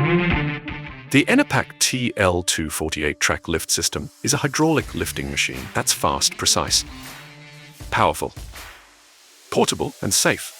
The Enerpac TL248 track lift system is a hydraulic lifting machine that's fast, precise, powerful, portable, and safe.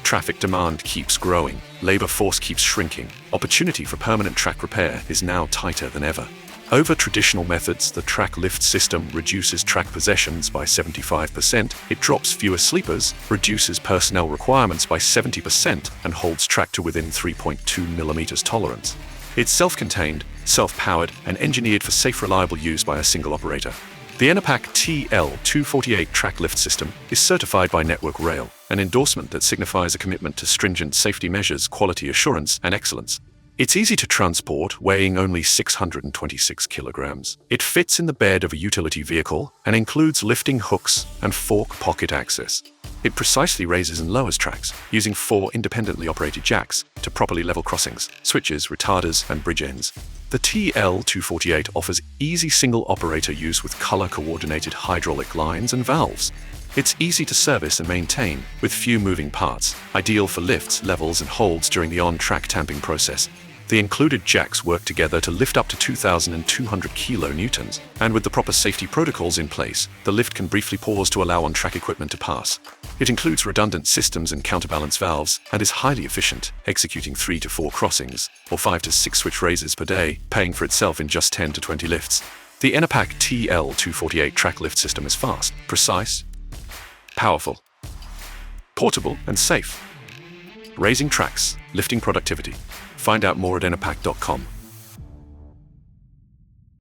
Traffic demand keeps growing, labor force keeps shrinking, opportunity for permanent track repair is now tighter than ever. Over traditional methods, the track lift system reduces track possessions by 75%, it drops fewer sleepers, reduces personnel requirements by 70%, and holds track to within 3.2 mm tolerance. It's self-contained, self-powered, and engineered for safe, reliable use by a single operator. The Enerpac TL248 track lift system is certified by Network Rail, an endorsement that signifies a commitment to stringent safety measures, quality assurance, and excellence. It's easy to transport, weighing only 626 kilograms. It fits in the bed of a utility vehicle and includes lifting hooks and fork pocket access. It precisely raises and lowers tracks, using 4 independently operated jacks to properly level crossings, switches, retarders, and bridge ends. The TL248 offers easy single-operator use with color-coordinated hydraulic lines and valves. It's easy to service and maintain, with few moving parts, ideal for lifts, levels, and holds during the on-track tamping process. The included jacks work together to lift up to 2,200 kilonewtons, and with the proper safety protocols in place, the lift can briefly pause to allow on-track equipment to pass. It includes redundant systems and counterbalance valves, and is highly efficient, executing 3 to 4 crossings, or 5 to 6 switch raises per day, paying for itself in just 10 to 20 lifts. The Enerpac TL248 track lift system is fast, precise, powerful, portable, and safe. Raising tracks, lifting productivity. Find out more at enerpac.com.